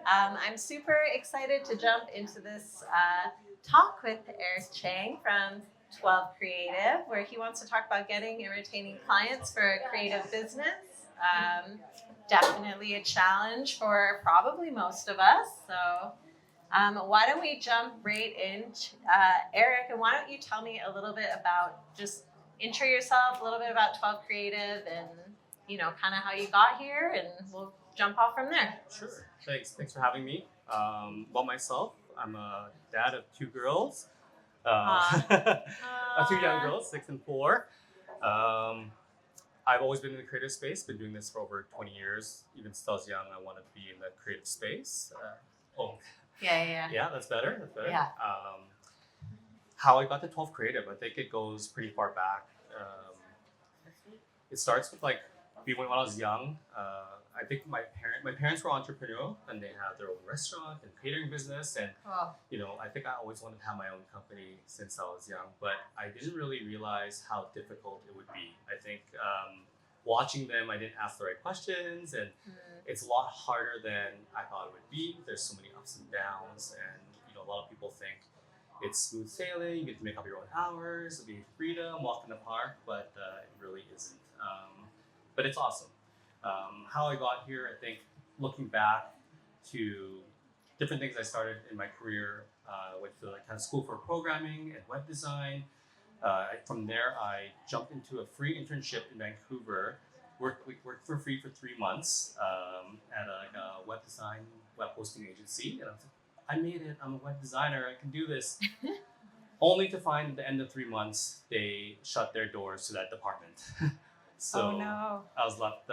I'm super excited to jump into this talk with Eric Cheng from 12 Creative, where he wants to talk about getting and retaining clients for a creative business. Definitely a challenge for probably most of us. So why don't we jump right in, Eric, and why don't you tell me a little bit about just intro yourself, a little bit about 12 Creative and, kind of how you got here, and we'll jump off from there. Sure. Thanks for having me. About myself, I'm a dad of two girls, two young girls, 6 and 4. Um, I've always been in the creative space. Been doing this for over 20 years. Even since I was young, I wanted to be in the creative space. Yeah, that's better. That's better. Yeah. How I got to 12 Creative, I think it goes pretty far back. It starts with when I was young. I think my parents were entrepreneurial and they had their own restaurant and catering business, and I think I always wanted to have my own company since I was young, but I didn't really realize how difficult it would be. I think watching them, I didn't ask the right questions, and it's a lot harder than I thought it would be. There's so many ups and downs, and a lot of people think it's smooth sailing. You get to make up your own hours, be freedom, walk in the park, but it really isn't. But it's awesome. How I got here, I think, looking back to different things I started in my career, went to kind of school for programming and web design. From there, I jumped into a free internship in Vancouver. Worked for free for 3 months at a web design, web hosting agency, and I was like, I made it. I'm a web designer. I can do this. Only to find at the end of 3 months, they shut their doors to that department. So Oh no. I was left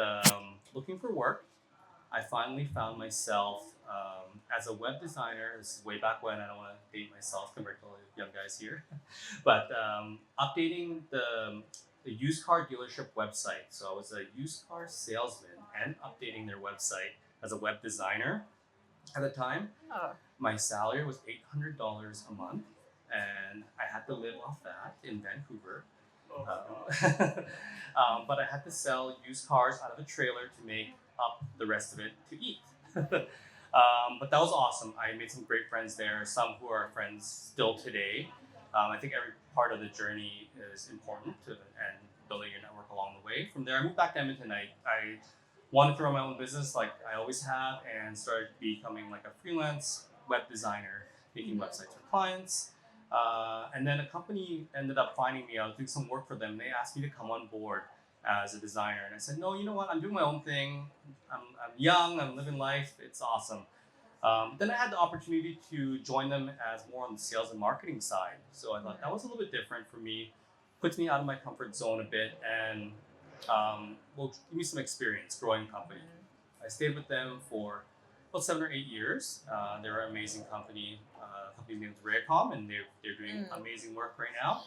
looking for work. I finally found myself as a web designer. This is way back when. I don't want to date myself compared to all the young guys here. But updating the used car dealership website. So I was a used car salesman and updating their website as a web designer at the time. Oh. My salary was $800 a month, and I had to live off that in Vancouver. But I had to sell used cars out of a trailer to make up the rest of it to eat. But that was awesome. I made some great friends there, some who are friends still today. I think every part of the journey is important and building your network along the way. From there, I moved back to Edmonton. I wanted to run my own business like I always have, and started becoming like a freelance web designer, making websites for clients. And then a company ended up finding me. I was doing some work for them. They asked me to come on board as a designer. And I said, no, you know what? I'm doing my own thing. I'm young. I'm living life. It's awesome. Then I had the opportunity to join them as more on the sales and marketing side. So I thought that was a little bit different for me. Puts me out of my comfort zone a bit and will give me some experience growing a company. I stayed with them for about 7 or 8 years. They're an amazing company. Company's name is Raycom, and they're doing amazing work right now.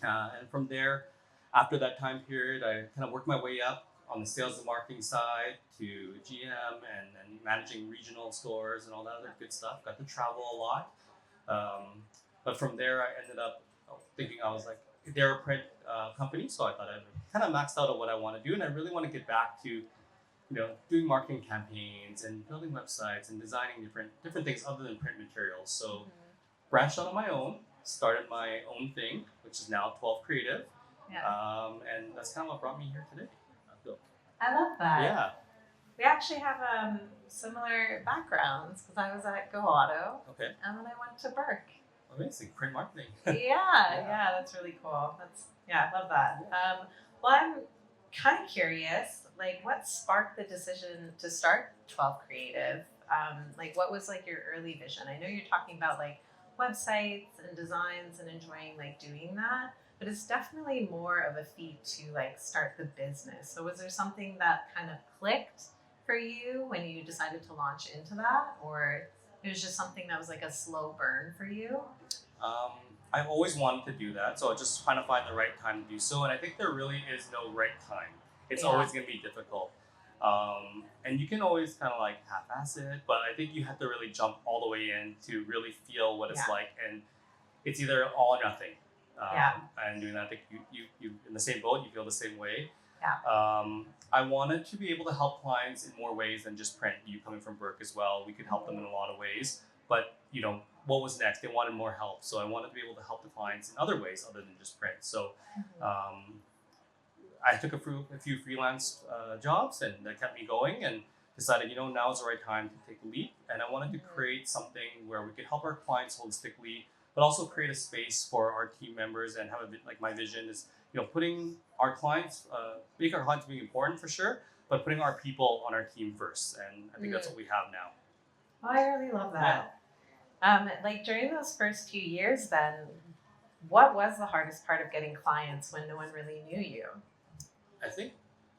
And from there, after that time period, I kind of worked my way up on the sales and marketing side to GM and managing regional stores and all that other good stuff. Got to travel a lot. But from there, I ended up thinking I was like, they're a print company, so I thought I kind of maxed out on what I want to do, and I really want to get back to doing marketing campaigns and building websites and designing different things other than print materials. So branched out on my own, started my own thing, which is now 12 Creative. Yeah. And that's kind of what brought me here today. I love that. Yeah. We actually have similar backgrounds because I was at Go Auto. Okay. And then I went to Burke. Amazing. Print marketing. Yeah, that's really cool. I love that. Well, I'm kind of curious, what sparked the decision to start 12 Creative? What was your early vision? I know you're talking about websites and designs and enjoying doing that, but it's definitely more of a feat to start the business. So was there something that kind of clicked for you when you decided to launch into that, or it was just something that was a slow burn for you? I've always wanted to do that, so I just trying to find the right time to do so, and I think there really is no right time. It's always going to be difficult. And you can always kind of half-ass it, but I think you have to really jump all the way in to really feel what it's like, and it's either all or nothing. And doing that, I think you in the same boat, you feel the same way. Yeah. I wanted to be able to help clients in more ways than just print. You coming from Burke as well, we could help them in a lot of ways. But what was next? They wanted more help, so I wanted to be able to help the clients in other ways other than just print. So I took a few freelance jobs, and that kept me going. And decided, now is the right time to take a leap. And I wanted to create something where we could help our clients holistically, but also create a space for our team members and have my vision is, putting our clients, make our clients being important for sure, but putting our people on our team first. And I think that's what we have now. Oh, I really love that. Like during those first few years then, what was the hardest part of getting clients when no one really knew you? I think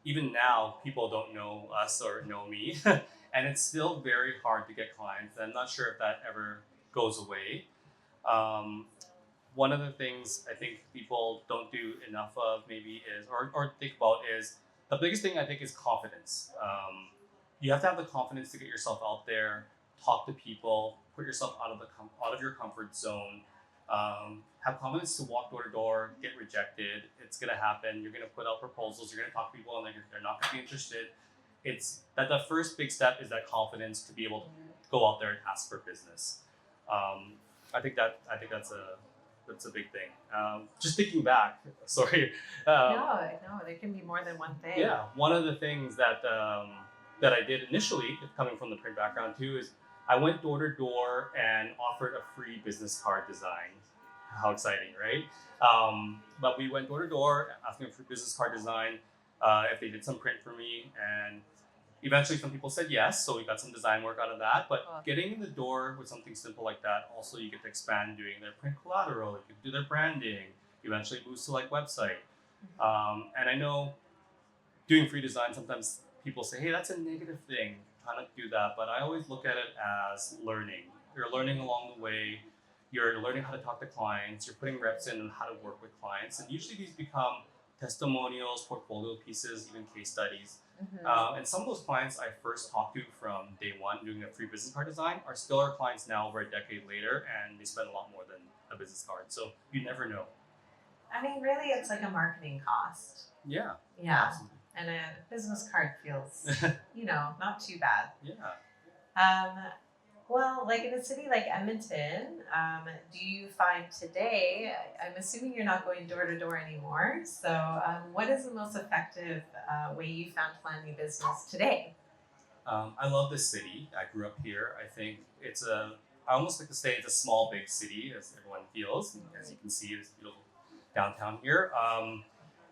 even now, people don't know us or know me, and it's still very hard to get clients. I'm not sure if that ever goes away. One of the things I think people don't do enough of maybe is, or think about is, the biggest thing I think is confidence. You have to have the confidence to get yourself out there, talk to people, put yourself out of your comfort zone. Have confidence to walk door to door, get rejected. It's gonna happen. You're gonna put out proposals. You're gonna talk to people, and they're not gonna be interested. It's that the first big step is that confidence to be able to go out there and ask for business. I think that's a big thing. Just thinking back, sorry. No, there can be more than one thing. Yeah, one of the things that I did initially, coming from the print background too, is I went door to door and offered a free business card design. How exciting, right? But we went door to door asking for business card design, if they did some print for me, and eventually some people said yes, so we got some design work out of that. But getting in the door with something simple like that, also you get to expand doing their print collateral, you can do their branding, eventually moves to website. And I know doing free design, sometimes people say, hey, that's a negative thing, try not to do that. But I always look at it as learning. You're learning along the way. You're learning how to talk to clients. You're putting reps in on how to work with clients. And usually these become testimonials, portfolio pieces, even case studies. And some of those clients I first talked to from day one doing a free business card design are still our clients now over a decade later, and they spend a lot more than a business card. So you never know. I mean, really, it's like a marketing cost. Yeah. Yeah. Absolutely. And a business card feels, not too bad. Yeah. Well, like in a city like Edmonton, do you find today, I'm assuming you're not going door to door anymore. So what is the most effective way you found to land new business today? I love this city. I grew up here. I think I almost like to say it's a small, big city, as everyone feels. And as you can see, it's beautiful downtown here.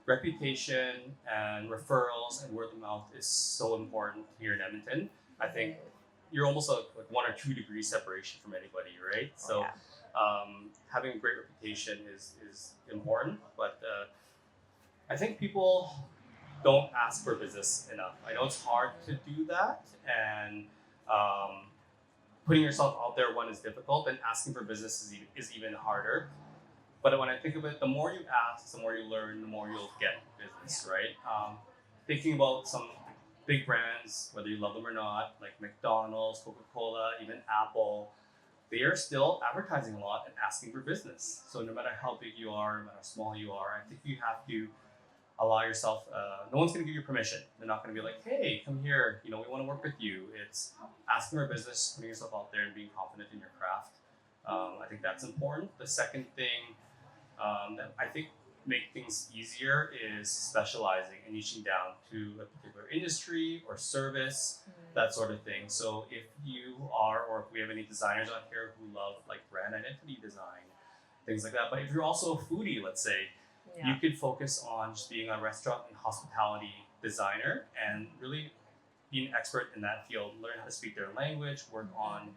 Reputation and referrals and word of mouth is so important here in Edmonton. I think you're almost like 1 or 2 degrees separation from anybody, right? So having a great reputation is important, but I think people don't ask for business enough. I know it's hard to do that, and putting yourself out there, one, is difficult, and asking for business is even harder. But when I think of it, the more you ask, the more you learn, the more you'll get business, right? Thinking about some big brands, whether you love them or not, like McDonald's, Coca-Cola, even Apple, they are still advertising a lot and asking for business. So no matter how big you are, no matter how small you are, I think you have to allow yourself, no one's going to give you permission. They're not going to be like, hey, come here, we want to work with you. It's asking for business, putting yourself out there and being confident in your craft. I think that's important. The second thing that I think make things easier is specializing and niching down to a particular industry or service, that sort of thing. So if you are, or if we have any designers out here who love brand identity design, things like that. But if you're also a foodie, let's say, you could focus on just being a restaurant and hospitality designer and really be an expert in that field, learn how to speak their language, work on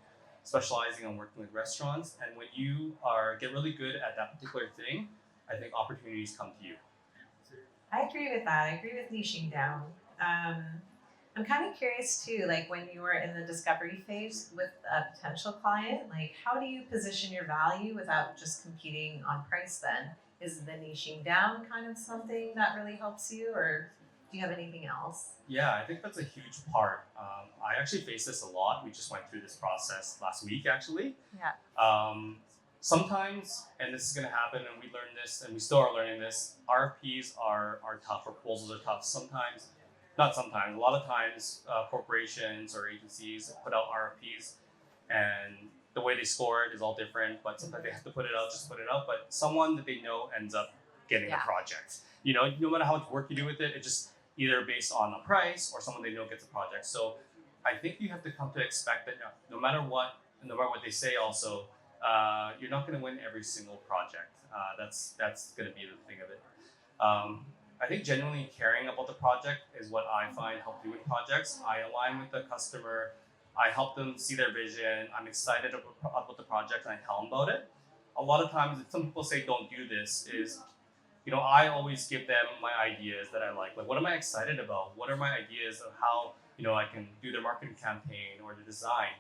specializing on working with restaurants. And when you get really good at that particular thing, I think opportunities come to you. I agree with that. I agree with niching down. I'm kind of curious too, when you were in the discovery phase with a potential client, how do you position your value without just competing on price then? Is the niching down kind of something that really helps you, or do you have anything else? Yeah, I think that's a huge part. I actually face this a lot. We just went through this process last week, actually. Yeah. Sometimes, and this is going to happen, and we learned this, and we still are learning this, RFPs are tough, proposals are tough. Sometimes not sometimes, a lot of times corporations or agencies put out RFPs and the way they score it is all different, but sometimes they have to put it out, just put it out. But someone that they know ends up getting the project. You know, no matter how much work you do with it, it just either based on a price or someone they know gets a project. So I think you have to come to expect that no matter what, no matter what they say also, you're not going to win every single project. That's going to be the thing of it. I think genuinely caring about the project is what I find help me with projects. I align with the customer. I help them see their vision. I'm excited about the project and I tell them about it. A lot of times, some people say don't do this, is, you know, I always give them my ideas that I like. Like, what am I excited about? What are my ideas of how, you know, I can do the marketing campaign or the design?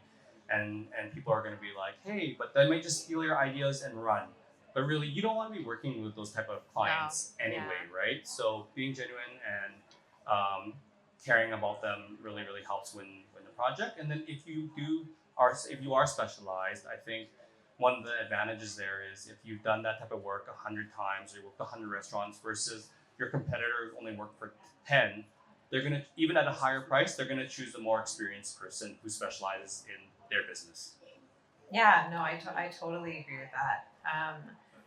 And people are going to be like, hey, but they might just steal your ideas and run. But really, you don't want to be working with those type of clients anyway, right? So being genuine and caring about them really, really helps win the project. And then if you are specialized, I think one of the advantages there is if you've done that type of work 100 times, or you worked 100 restaurants versus your competitor only worked for 10, they're gonna, even at a higher price, they're gonna choose a more experienced person who specializes in their business. Yeah, no, I totally agree with that.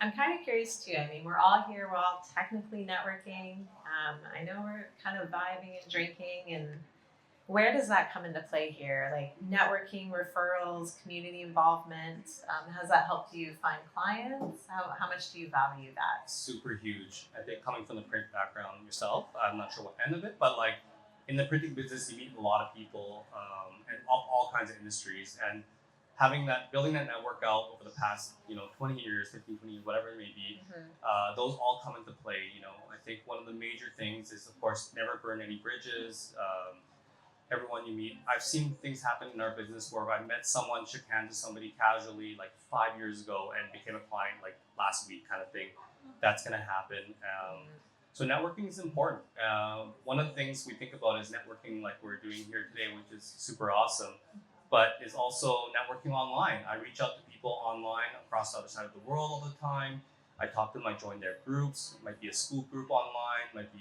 I'm kind of curious too. I mean, we're all here, we're all technically networking. I know we're kind of vibing and drinking, and where does that come into play here? Like networking, referrals, community involvement. Has that helped you find clients? How much do you value that? Super huge. I think coming from the print background yourself, I'm not sure what end of it, but like in the printing business, you meet a lot of people and all kinds of industries, and building that network out over the past 20 years, 15, 20 years, whatever it may be, those all come into play. You know, I think one of the major things is, of course, never burn any bridges. Everyone you meet, I've seen things happen in our business where I met someone, shook hands with somebody casually like 5 years ago and became a client like last week, kind of thing. That's going to happen. So networking is important. One of the things we think about is networking like we're doing here today, which is super awesome, but is also networking online. I reach out to people online across the other side of the world all the time. I talk to them, I join their groups. It might be a school group online, might be,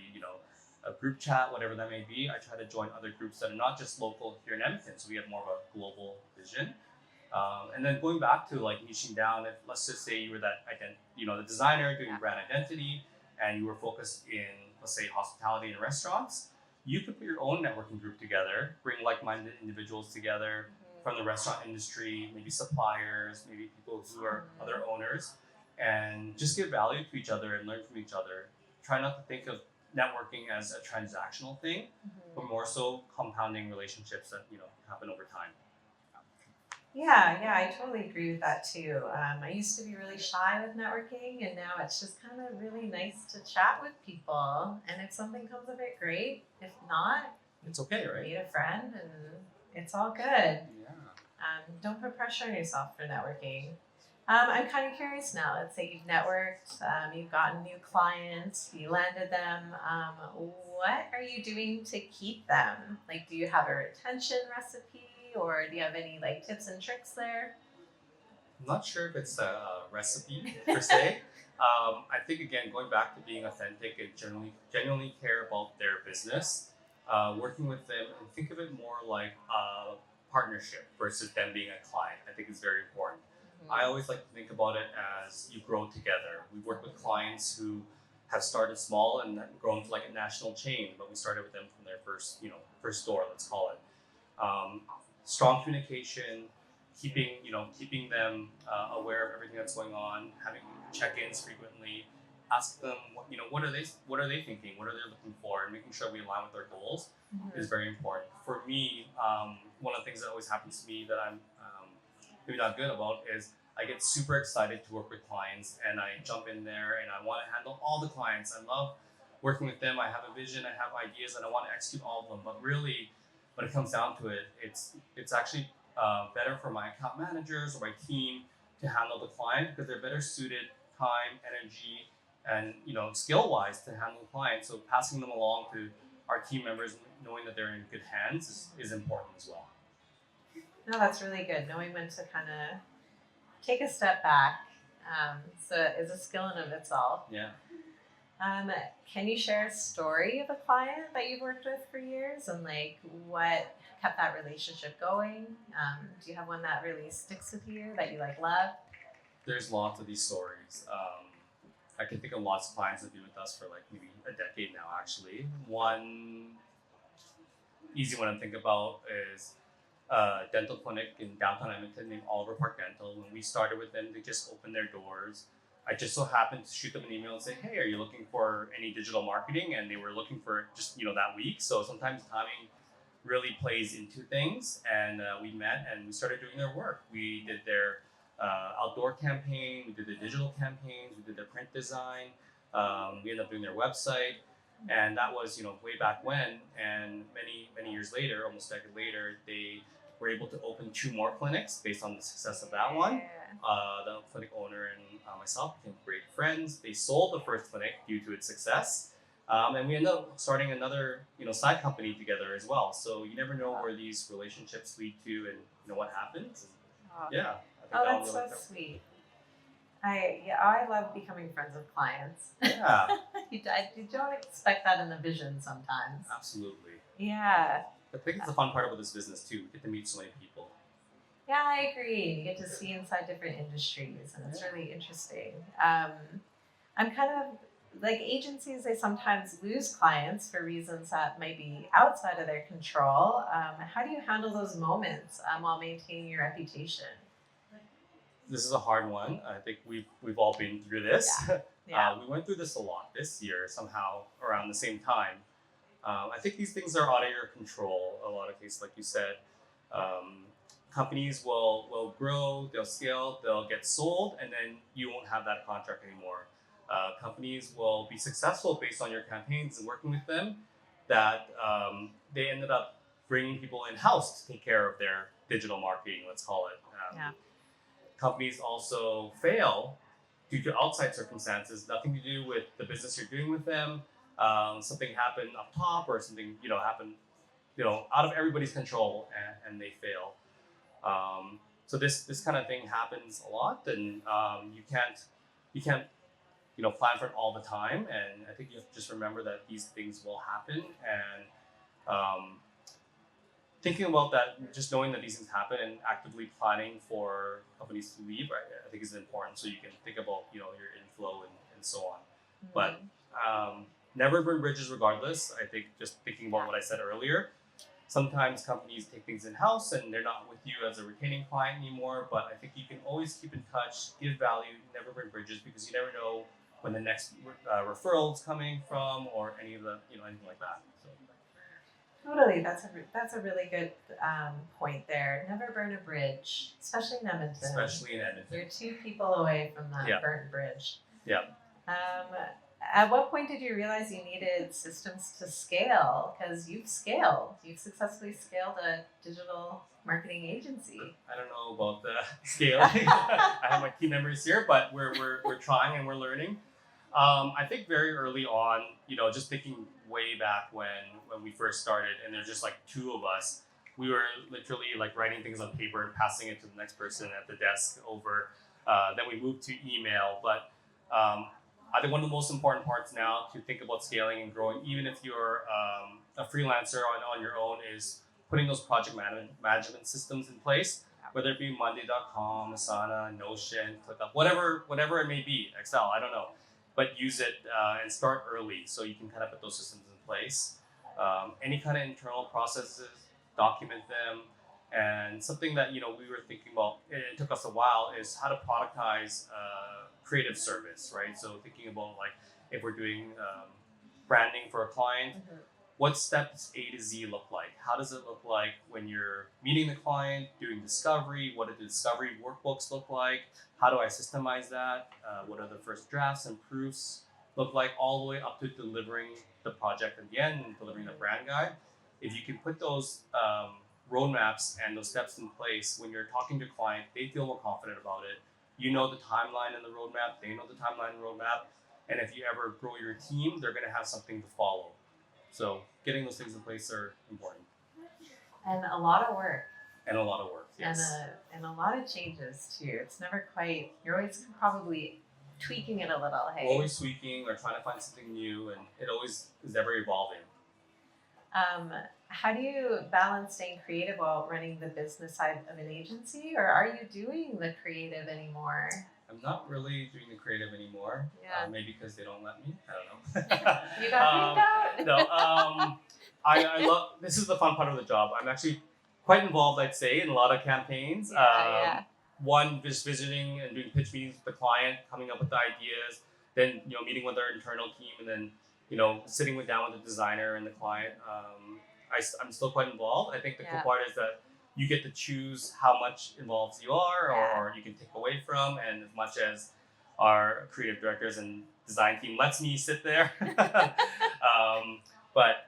a group chat, whatever that may be. I try to join other groups that are not just local here in Edmonton, so we have more of a global vision. And then going back to like niching down, if let's just say you were the designer doing brand identity, and you were focused in, let's say, hospitality and restaurants, you could put your own networking group together, bring like-minded individuals together from the restaurant industry, maybe suppliers, maybe people who are other owners, and just give value to each other and learn from each other. Try not to think of networking as a transactional thing, but more so compounding relationships that happen over time. Yeah, I totally agree with that too. I used to be really shy with networking, and now it's just kind of really nice to chat with people. And if something comes of it, great. If not, it's okay, right? Meet a friend, and it's all good. Yeah. Don't put pressure on yourself for networking. I'm kind of curious now. Let's say you've networked, you've gotten new clients, you landed them. What are you doing to keep them? Like, do you have a retention recipe, or do you have any like tips and tricks there? I'm not sure if it's a recipe per se. I think again, going back to being authentic and genuinely care about their business, working with them, and think of it more like a partnership versus them being a client. I think is very important. I always like to think about it as you grow together. We work with clients who have started small and grown to like a national chain, but we started with them from their first store, let's call it. Strong communication, keeping them aware of everything that's going on, having check-ins frequently, ask them what are they thinking, what are they looking for, and making sure we align with their goals is very important. For me, one of the things that always happens to me that I'm maybe not good about is I get super excited to work with clients, and I jump in there and I want to handle all the clients. I love working with them. I have a vision, I have ideas, and I want to execute all of them. But really, when it comes down to it, it's actually better for my account managers or my team to handle the client, because they're better suited, time, energy, and skill-wise to handle the client. So passing them along to our team members, knowing that they're in good hands, is important as well. No, that's really good. Knowing when to kind of take a step back. So it's a skill in of itself. Yeah. Can you share a story of a client that you've worked with for years and like what kept that relationship going? Do you have one that really sticks with you that you like love? There's lots of these stories. I can think of lots of clients that have been with us for like maybe a decade now, actually. One easy one to think about is a dental clinic in downtown Edmonton named Oliver Park Dental. When we started with them, they just opened their doors. I just so happened to shoot them an email and say, "Hey, are you looking for any digital marketing?" And they were looking for just that week. So sometimes timing really plays into things. And we met and we started doing their work. We did their outdoor campaign, we did their digital campaigns, we did their print design. We ended up doing their website. And that was way back when. And many years later, almost a decade later, they were able to open 2 more clinics based on the success of that one. The clinic owner and myself became great friends. They sold the first clinic due to its success. And we ended up starting another, side company together as well. So you never know where these relationships lead to, and what happens. Wow. Yeah. Oh, that's so sweet. I love becoming friends with clients. Yeah. You don't expect that in the vision sometimes. Absolutely. Yeah. I think it's the fun part about this business too. We get to meet so many people. Yeah, I agree. You get to see inside different industries, and it's really interesting. I'm kind of like agencies, they sometimes lose clients for reasons that might be outside of their control. How do you handle those moments while maintaining your reputation? This is a hard one. I think we've all been through this. Yeah. We went through this a lot this year somehow around the same time. I think these things are out of your control. A lot of cases, like you said, companies will grow, they'll scale, they'll get sold, and then you won't have that contract anymore. Companies will be successful based on your campaigns and working with them. That they ended up bringing people in house to take care of their digital marketing. Let's call it. Yeah. Companies also fail due to outside circumstances, nothing to do with the business you're doing with them. Something happened up top, or something happened, out of everybody's control, and they fail. So this kind of thing happens a lot, and you can't plan for it all the time. And I think you have to just remember that these things will happen, and thinking about that, just knowing that these things happen and actively planning for companies to leave, I think is important. So you can think about your inflow and so on. Mm-hmm. But never burn bridges regardless. I think just thinking about what I said earlier, sometimes companies take things in-house and they're not with you as a retaining client anymore. But I think you can always keep in touch, give value, never burn bridges, because you never know when the next referral is coming from, or any of the anything like that. So. Totally, that's a really good point there. Never burn a bridge, especially in Edmonton. You're 2 people away from that burnt bridge. Yeah. At what point did you realize you needed systems to scale? Because you've successfully scaled a digital marketing agency. I don't know about the scaling. I have my team members here, but we're trying and we're learning. I think very early on, just thinking way back when we first started, and there's just like 2 of us, we were literally like writing things on paper and passing it to the next person at the desk over. Then we moved to email, but I think one of the most important parts now to think about scaling and growing, even if you're a freelancer on your own, is putting those project management systems in place, whether it be Monday.com, Asana, Notion, ClickUp, whatever it may be, Excel, I don't know. But use it and start early so you can kind of put those systems in place. Any kind of internal processes, document them. And something that we were thinking about, it took us a while, is how to productize creative service, right? So thinking about like if we're doing branding for a client, what steps A to Z look like? How does it look like when you're meeting the client, doing discovery? What do the discovery workbooks look like? How do I systemize that? What are the first drafts and proofs look like, all the way up to delivering the project at the end and delivering the brand guide? If you can put those roadmaps and those steps in place, when you're talking to a client, they feel more confident about it. You know the timeline and the roadmap, they know the timeline and roadmap. And if you ever grow your team, they're going to have something to follow. So getting those things in place are important. And a lot of work. Yes. And a lot of changes too. It's never quite, you're always probably tweaking it a little, hey? Always tweaking or trying to find something new, and it always is ever evolving. How do you balance staying creative while running the business side of an agency, or are you doing the creative anymore? I'm not really doing the creative anymore. Yeah. Maybe because they don't let me. I don't know. You got kicked out? No. I love. This is the fun part of the job. I'm actually quite involved, I'd say, in a lot of campaigns. Yeah. One, just visiting and doing pitch meetings with the client, coming up with the ideas. Then meeting with our internal team, and then sitting down with the designer and the client. I'm still quite involved. I think the cool part is that you get to choose how much involved you are, or you can take away from, and as much as our creative directors and design team lets me sit there. But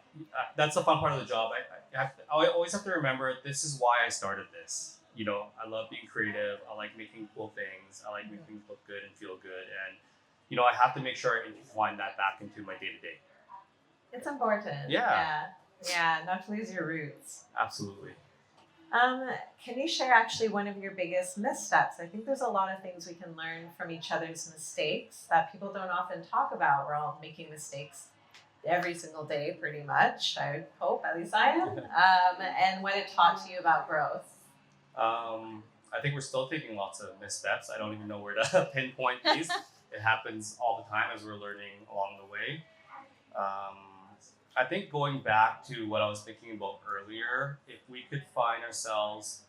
that's a fun part of the job. I always have to remember this is why I started this. I love being creative. I like making cool things. I like making things look good and feel good. And, I have to make sure I intertwine that back into my day-to-day. It's important. Yeah. Yeah, not to lose your roots. Absolutely. Can you share actually one of your biggest missteps? I think there's a lot of things we can learn from each other's mistakes that people don't often talk about. We're all making mistakes every single day, pretty much. I would hope, at least I am. And what it taught you about growth. I think we're still taking lots of missteps. I don't even know where to pinpoint these. It happens all the time as we're learning along the way. I think going back to what I was thinking about earlier, if we could find ourselves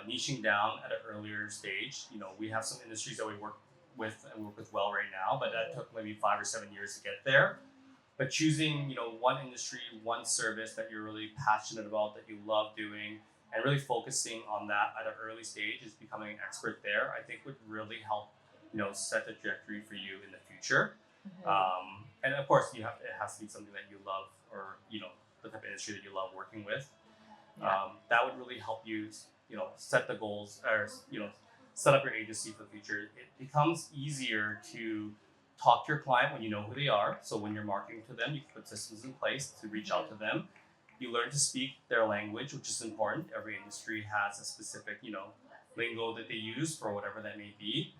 niching down at an earlier stage, we have some industries that we work with well right now, but that took maybe 5 or 7 years to get there. But choosing, one industry, one service that you're really passionate about, that you love doing, and really focusing on that at an early stage, is becoming an expert there, I think would really help, set the trajectory for you in the future. Mm-hmm. And of course, it has to be something that you love, or the type of industry that you love working with. Yeah. That would really help you, set the goals, or set up your agency for the future. It becomes easier to talk to your client when you know who they are. So when you're marketing to them, you can put systems in place to reach out to them. You learn to speak their language, which is important. Every industry has a specific, lingo that they use for whatever that may be.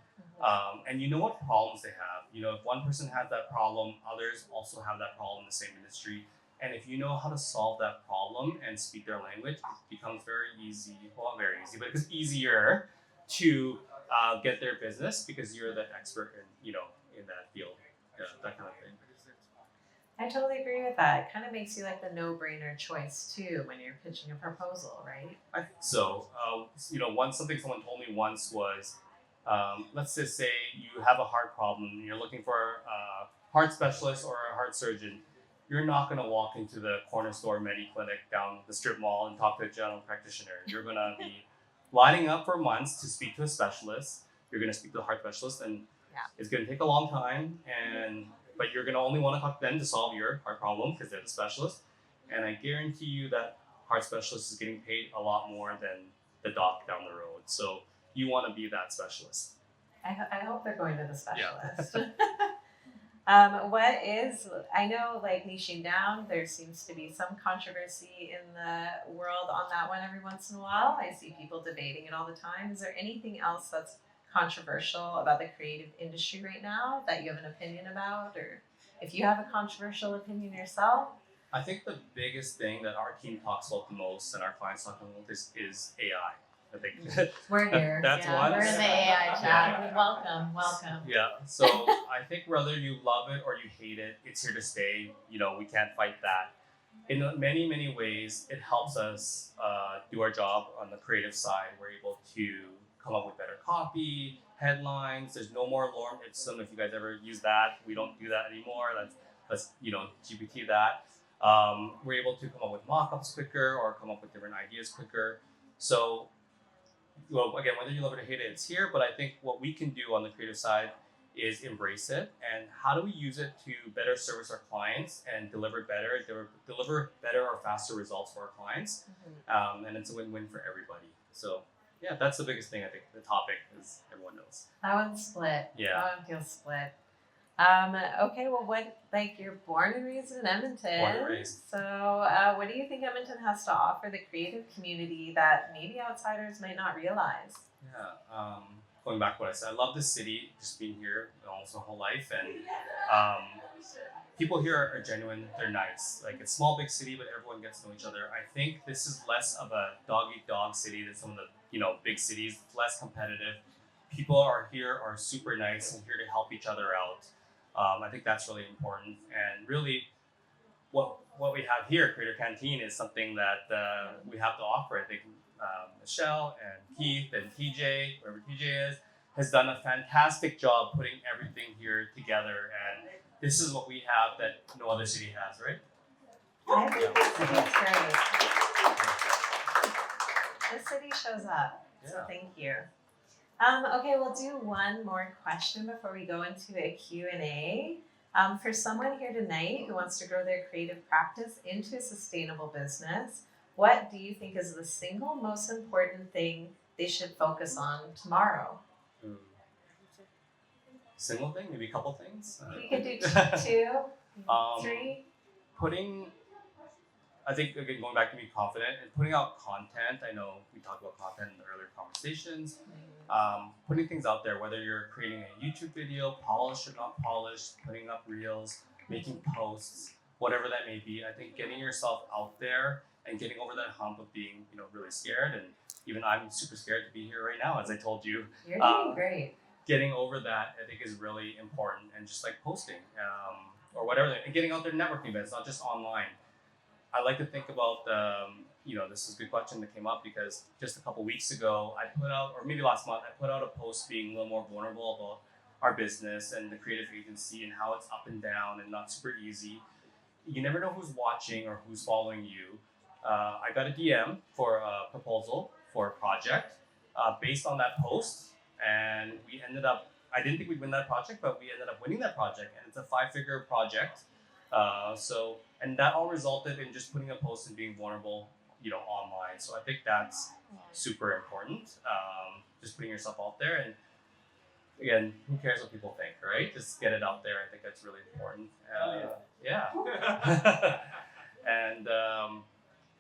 And you know what problems they have. If one person has that problem, others also have that problem in the same industry. And if you know how to solve that problem and speak their language, it becomes very easy. Well, not very easy, but it's easier to get their business, because you're the expert in that field. Yeah, that kind of thing. I totally agree with that. It kind of makes you like the no-brainer choice too when you're pitching a proposal, right? I think so. Something someone told me once was, let's just say you have a heart problem and you're looking for a heart specialist or a heart surgeon. You're not going to walk into the corner store Medi Clinic down the strip mall and talk to a general practitioner. You're going to be lining up for months to speak to a specialist. You're going to speak to a heart specialist, and it's going to take a long time. But you're going to only want to talk to them to solve your heart problem, because they're the specialist. And I guarantee you that heart specialist is getting paid a lot more than the doc down the road. So you want to be that specialist. I hope they're going to the specialist. Yeah. I know, like, niching down, there seems to be some controversy in the world on that one every once in a while. I see people debating it all the time. Is there anything else that's controversial about the creative industry right now that you have an opinion about, or if you have a controversial opinion yourself? I think the biggest thing that our team talks about the most and our clients talk about the most is AI. I think we're here. That's one. We're in the AI chat. Welcome. Yeah. So I think whether you love it or you hate it, it's here to stay. We can't fight that. In many, many ways, it helps us do our job on the creative side. We're able to come up with better copy, headlines. There's no more lorem ipsum. If you guys ever use that, we don't do that anymore. Let's GPT that. We're able to come up with mock-ups quicker, or come up with different ideas quicker. So, again, whether you love it or hate it, it's here. But I think what we can do on the creative side is embrace it. And how do we use it to better service our clients and deliver better or faster results for our clients? Mm-hmm. And it's a win-win for everybody. So yeah, that's the biggest thing. I think the topic, as everyone knows. That one's split. Yeah. That one feels split. Okay, well, you're born and raised in Edmonton. Born and raised. So what do you think Edmonton has to offer the creative community that maybe outsiders might not realize? Yeah. going back to what I said, I love this city, just being here almost my whole life, and um, people here are genuine. They're nice. Like it's small, big city, but everyone gets to know each other. I think this is less of a dog eat dog city than some of the big cities. It's less competitive. People are super nice and here to help each other out. I think that's really important, and really, what we have here, Creator Canteen, is something that we have to offer. I think Michelle and Keith and TJ, wherever TJ is, has done a fantastic job putting everything here together, and this is what we have that no other city has, right? I think the city's great. The city shows up, so thank you. Okay, we'll do one more question before we go into a Q&A. For someone here tonight who wants to grow their creative practice into a sustainable business, what do you think is the single most important thing they should focus on tomorrow? Single thing, maybe a couple things. You could do two, three. I think, again, going back to being confident and putting out content. I know we talked about content in the earlier conversations. Putting things out there, whether you're creating a YouTube video, polished or not polished, putting up reels, making posts, whatever that may be. I think getting yourself out there and getting over that hump of being, really scared. And even I'm super scared to be here right now, as I told you. You're doing great. Getting over that, I think, is really important. And just like posting or whatever, and getting out there networking events, not just online. I like to think about, this is a good question that came up because just a couple weeks ago, I put out, or maybe last month, I put out a post being a little more vulnerable about our business and the creative agency and how it's up and down and not super easy. You never know who's watching or who's following you. I got a DM for a proposal for a project based on that post, and we ended up, I didn't think we'd win that project, but we ended up winning that project, and it's a 5-figure project. And that all resulted in just putting a post and being vulnerable, online. So I think that's super important. Just putting yourself out there, and again, who cares what people think, right? Just get it out there. I think that's really important. And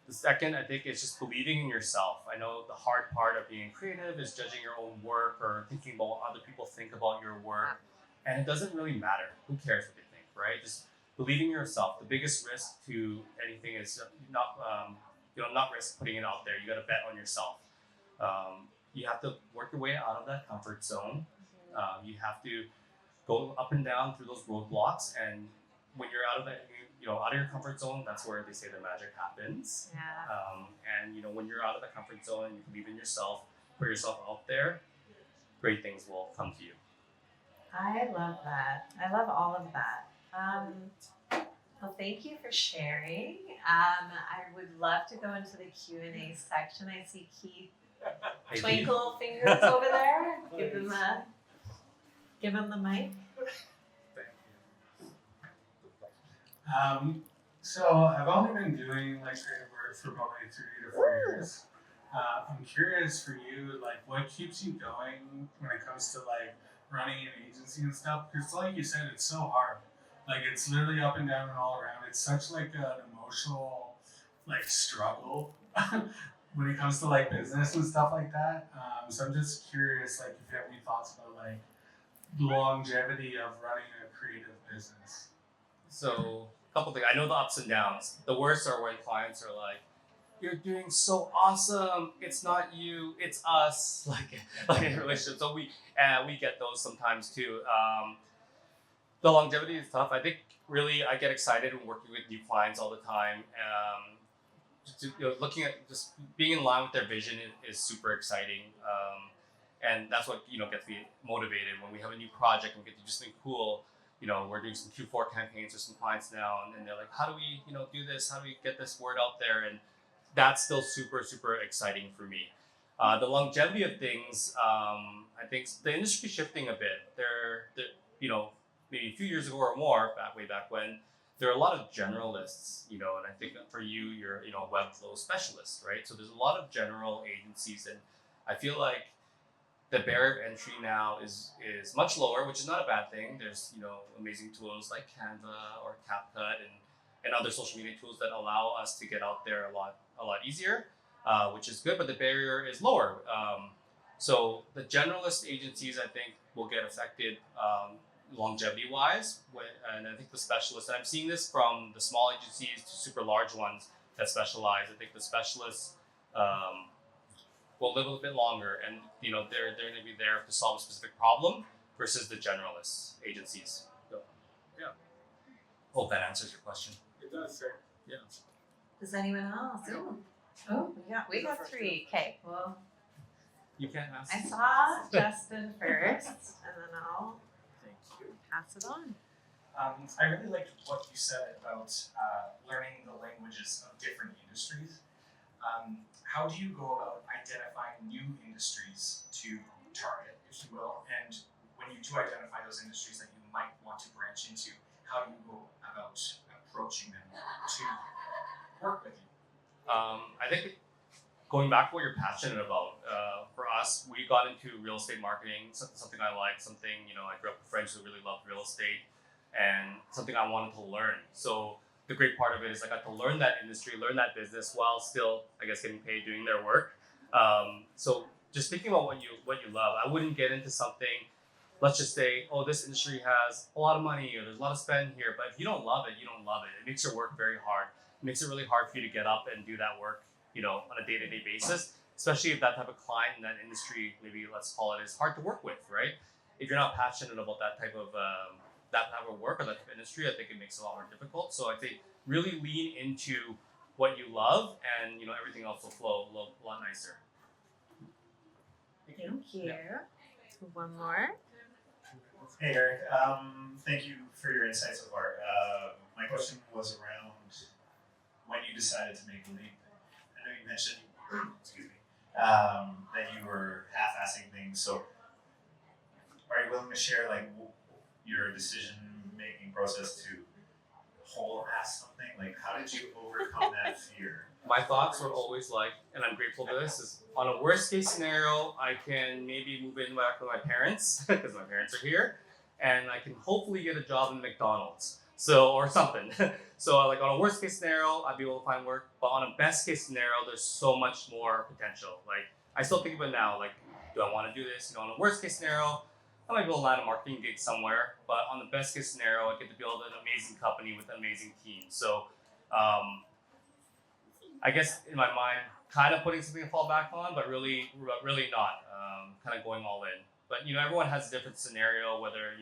the second, I think, is just believing in yourself. I know the hard part of being creative is judging your own work or thinking about what other people think about your work. And it doesn't really matter. Who cares what they think, right? Just believing in yourself. The biggest risk to anything is not risk putting it out there. You got to bet on yourself. You have to work your way out of that comfort zone. You have to go up and down through those roadblocks. And when you're out of that, out of your comfort zone, that's where they say the magic happens. And when you're out of the comfort zone and you believe in yourself, put yourself out there, great things will come to you. I love that. I love all of that. Well, thank you for sharing. I would love to go into the Q&A section. I see Keith twinkle fingers over there. Give him the mic. So I've only been doing creative work for probably 3 to 4 years. I'm curious for you, what keeps you going when it comes to running an agency and stuff? Because like you said, it's so hard. It's literally up and down and all around. It's such an emotional struggle when it comes to business and stuff like that. So I'm just curious if you have any thoughts about the longevity of running a creative business. So a couple things. I know the ups and downs. The worst are when clients are like, "You're doing so awesome. It's not you, it's us." Like in a relationship. So we get those sometimes too. The longevity is tough. I think really I get excited when working with new clients all the time. Looking at just being in line with their vision is super exciting. And that's what gets me motivated when we have a new project and we get to do something cool. We're doing some Q4 campaigns with some clients now, and they're like, "How do we do this? How do we get this word out there?" And that's still super, super exciting for me. The longevity of things, I think the industry is shifting a bit. Maybe a few years ago or more, way back when, there are a lot of generalists, and I think for you, you're, a Webflow specialist, right? So there's a lot of general agencies, and I feel like the barrier of entry now is much lower, which is not a bad thing. There's, amazing tools like Canva or CapCut and other social media tools that allow us to get out there a lot easier, which is good, but the barrier is lower. So the generalist agencies, I think, will get affected longevity-wise, and I think the specialists. And I'm seeing this from the small agencies to super large ones that specialize. I think the specialists will live a little bit longer, and they're going to be there to solve a specific problem versus the generalist agencies. So, yeah. Hope that answers your question. It does, sir. Yeah. Does anyone else? Oh, we got three. Okay, well, You can't ask. I saw Justin first, and then I'll Thank you. pass it on. I really liked what you said about learning the languages of different industries. How do you go about identifying new industries to target, if you will? And when you do identify those industries that you might want to branch into, how do you go about approaching them to work with you? I think going back to what you're passionate about, for us, we got into real estate marketing, something I like, something, I grew up with friends who really loved real estate, and something I wanted to learn. So the great part of it is I got to learn that industry, learn that business while still, I guess, getting paid doing their work. So just thinking about what you love, I wouldn't get into something, let's just say, oh, this industry has a lot of money or there's a lot of spend here, but if you don't love it, you don't love it. It makes your work very hard. It makes it really hard for you to get up and do that work, on a day-to-day basis, especially if that type of client in that industry, maybe let's call it, is hard to work with, right? If you're not passionate about that type of work or that type of industry, I think it makes it a lot more difficult. So I'd say really lean into what you love, and everything else will flow a lot nicer. Thank you. One more. Hey Eric, thank you for your insights so far. My question was around when you decided to make the leap. I know you mentioned, that you were half-assing things. So, are you willing to share your decision-making process to whole-ass something? Like, how did you overcome that fear? My thoughts were always and I'm grateful for this, is on a worst case scenario, I can maybe move in back with my parents because my parents are here, and I can hopefully get a job in McDonald's, or something. So on a worst case scenario, I'd be able to find work, but on a best case scenario, there's so much more potential. I still think about it now, do I want to do this? On a worst case scenario, I might be able to land a marketing gig somewhere, but on the best case scenario, I get to build an amazing company with an amazing team. So I guess in my mind, kind of putting something to fall back on, but really not. Kind of going all in. But everyone has a different scenario, whether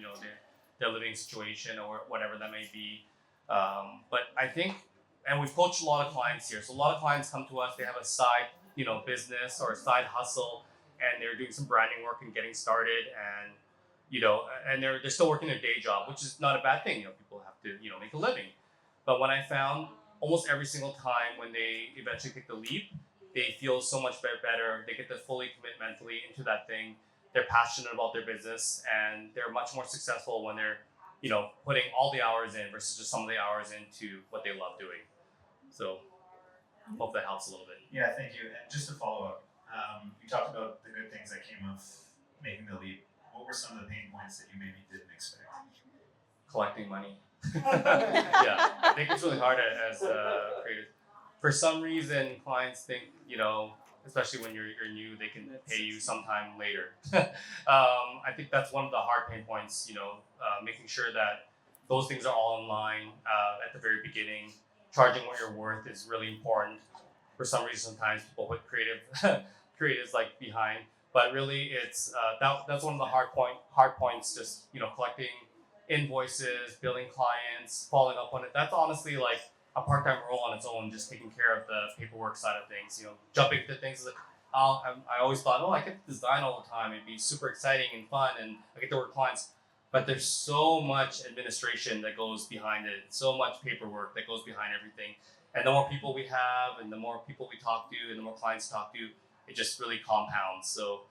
their living situation or whatever that may be. But I think, and we've coached a lot of clients here. So a lot of clients come to us. They have a side business or a side hustle, and they're doing some branding work and getting started, and and they're still working their day job, which is not a bad thing. People have to make a living. But when I found almost every single time when they eventually take the leap, they feel so much better. They get to fully commit mentally into that thing. They're passionate about their business, and they're much more successful when they're, putting all the hours in versus just some of the hours into what they love doing. So, hope that helps a little bit. Yeah, thank you. And just to follow up, you talked about the good things that came of making the leap. What were some of the pain points that you maybe didn't expect? Collecting money. Yeah, I think it's really hard as creators. For some reason, clients think, especially when you're new, they can pay you sometime later. I think that's one of the hard pain points, making sure that those things are all in line at the very beginning. Charging what you're worth is really important. For some reason, sometimes people put creatives behind, but really it's that's one of the hard points. Just collecting invoices, billing clients, following up on it. That's honestly a part-time role on its own, just taking care of the paperwork side of things. Jumping to things I always thought, I get to design all the time. It'd be super exciting and fun, and I get to work with clients. But there's so much administration that goes behind it, so much paperwork that goes behind everything. And the more people we have, and the more people we talk to, and the more clients talk to, it just really compounds. So,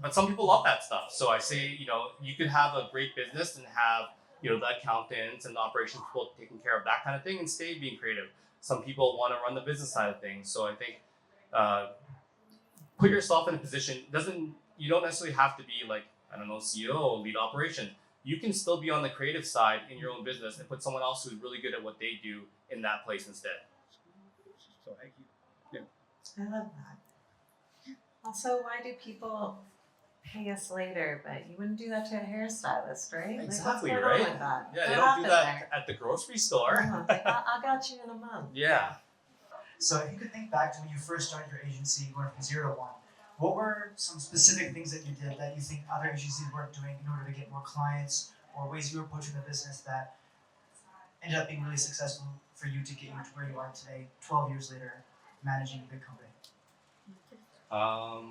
but some people love that stuff. So I say, you could have a great business and have, the accountants and the operations people taking care of that kind of thing and stay being creative. Some people want to run the business side of things. So I think put yourself in a position. You don't necessarily have to be CEO or lead operation. You can still be on the creative side in your own business and put someone else who's really good at what they do in that place instead. So I love that. Also, why do people pay us later, but you wouldn't do that to a hairstylist, right? Exactly, like, what's going right? on with that? Yeah, What they don't do happened that there? at the grocery store. Like, I got you in a month. Yeah. So if you could think back to when you first started your agency, going from 0 to 1, what were some specific things that you did that you think other agencies weren't doing in order to get more clients, or ways you were approaching the business that ended up being really successful for you to get you to where you are today, 12 years later, managing a big company? I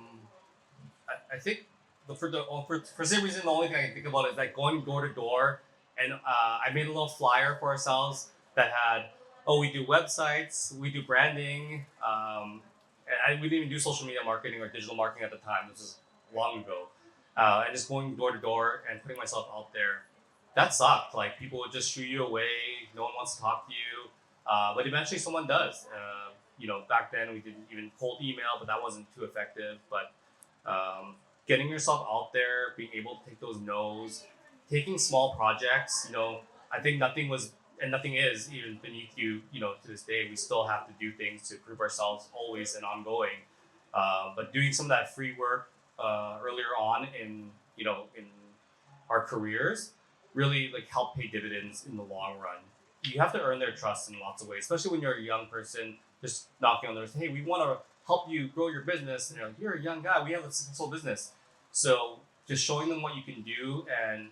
think for some reason the only thing I can think about is like going door to door, and I made a little flyer for ourselves that had, oh, we do websites, we do branding, and we didn't even do social media marketing or digital marketing at the time. This is long ago, and just going door to door and putting myself out there. That sucked. Like people would just shoo you away. No one wants to talk to you, but eventually someone does. Back then we didn't even cold email, but that wasn't too effective. But getting yourself out there, being able to take those no's, taking small projects. I think nothing was and nothing is even beneath you. To this day, we still have to do things to prove ourselves always and ongoing. But doing some of that free work earlier on in our careers really like help pay dividends in the long run. You have to earn their trust in lots of ways, especially when you're a young person just knocking on doors. Hey, we want to help you grow your business. And you're a young guy. We have a successful business. So just showing them what you can do and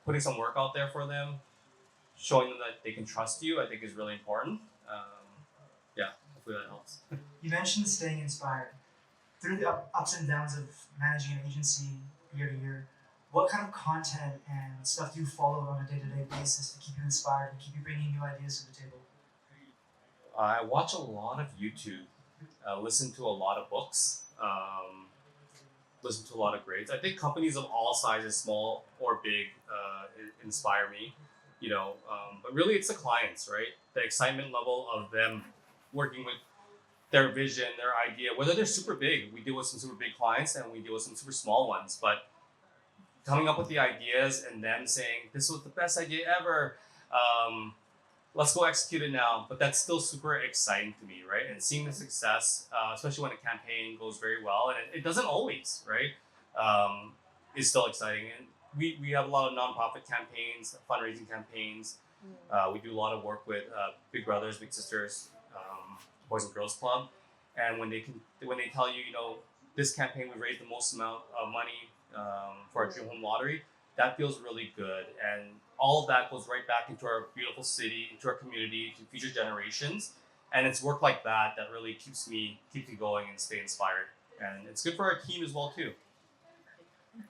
putting some work out there for them, showing them that they can trust you, I think is really important. Hopefully that helps. You mentioned staying inspired. Through the ups and downs of managing an agency year to year, what kind of content and stuff do you follow on a day-to-day basis to keep you inspired and keep you bringing new ideas to the table? I watch a lot of YouTube, listen to a lot of books, listen to a lot of grades. I think companies of all sizes, small or big, inspire me. But really it's the clients, right? The excitement level of them working with their vision, their idea, whether they're super big. We deal with some super big clients and we deal with some super small ones, but coming up with the ideas and them saying, this was the best idea ever, let's go execute it now. But that's still super exciting to me, right? And seeing the success, especially when a campaign goes very well, and it doesn't always, right? Is still exciting. And we have a lot of nonprofit campaigns, fundraising campaigns. We do a lot of work with Big Brothers, Big Sisters, Boys and Girls Club. And when they tell you, this campaign we raised the most amount of money for our Dream Home Lottery, that feels really good. And all of that goes right back into our beautiful city, into our community, to future generations. And it's work like that that really keeps me going and stay inspired. And it's good for our team as well too.